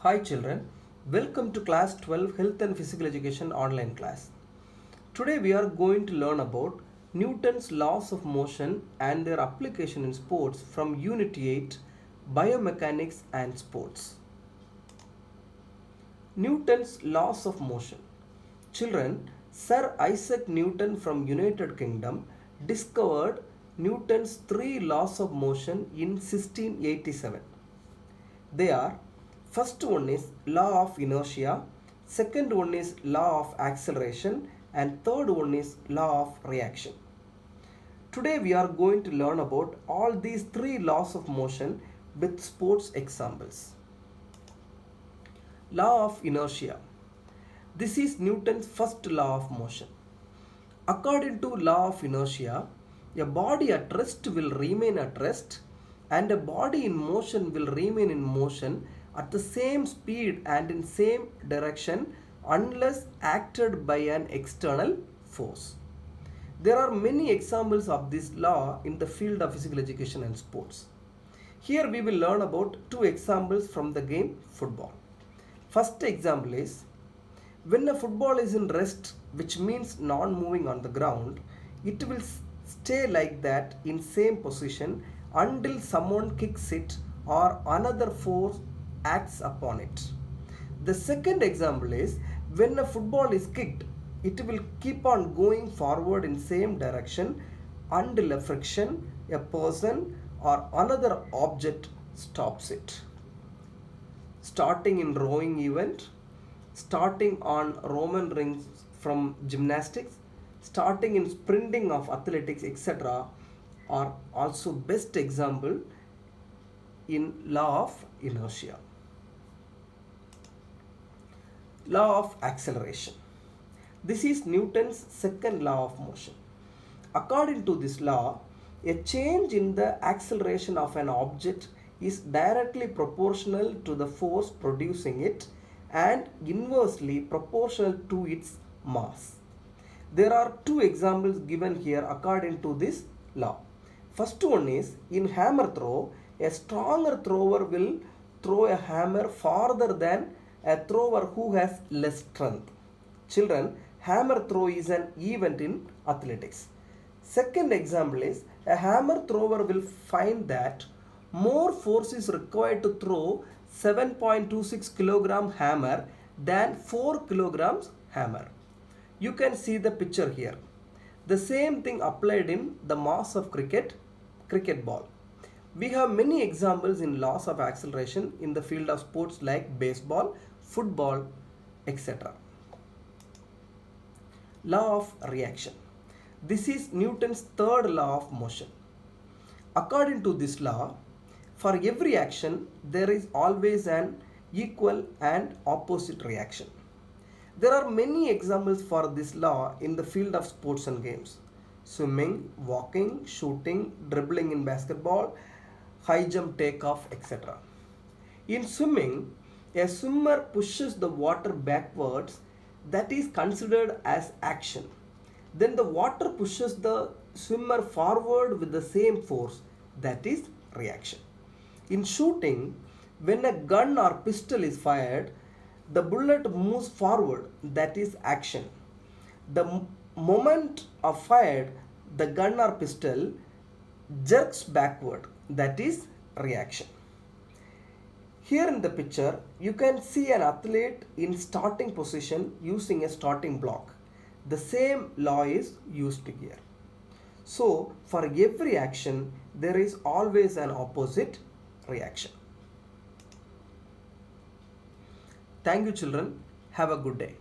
Hi children, welcome to class 12 Health and Physical Education online class. Today we are going to learn about Newton's laws of motion and their application in sports from Unit 8 Biomechanics and Sports. Newton's laws of motion. Children, Sir Isaac Newton from United Kingdom discovered Newton's three laws of motion in 1687. They are: first one is law of inertia, second one is law of acceleration, and third one is law of reaction. Today we are going to learn about all these three laws of motion with sports examples. Law of inertia. This is Newton's first law of motion. According to law of inertia, a body at rest will remain at rest and a body in motion will remain in motion at the same speed and in same direction unless acted by an external force. There are many examples of this law in the field of physical education and sports. Here we will learn about two examples from the game football. First example is, when a football is in rest, which means non-moving on the ground, it will stay like that in same position until someone kicks it or another force acts upon it. The second example is, when a football is kicked, it will keep on going forward in same direction until a friction, a person or another object stops it. Starting in rowing event, starting on Roman rings from gymnastics, starting in sprinting of athletics, etc. are also best example in law of inertia. Law of acceleration. This is Newton's second law of motion. According to this law, a change in the acceleration of an object is directly proportional to the force producing it and inversely proportional to its mass. There are two examples given here according to this law. First one is, in hammer throw, a stronger thrower will throw a hammer farther than a thrower who has less strength. Children, hammer throw is an event in athletics. Second example is, a hammer thrower will find that more force is required to throw 7.26 kilogram hammer than 4 kilograms hammer. You can see the picture here. The same thing applied in the mass of cricket ball. We have many examples in laws of acceleration in the field of sports like baseball, football, etc. Law of reaction. This is Newton's third law of motion. According to this law, for every action there is always an equal and opposite reaction. There are many examples for this law in the field of sports and games. Swimming, walking, shooting, dribbling in basketball, high jump, takeoff, etc. In swimming, a swimmer pushes the water backwards, that is considered as action. Then the water pushes the swimmer forward with the same force, that is reaction. In shooting, when a gun or pistol is fired, the bullet moves forward, that is action. The moment of fired, the gun or pistol jerks backward, that is reaction. Here in the picture, you can see an athlete in starting position using a starting block. The same law is used here. So, for every action, there is always an opposite reaction. Thank you children. Have a good day.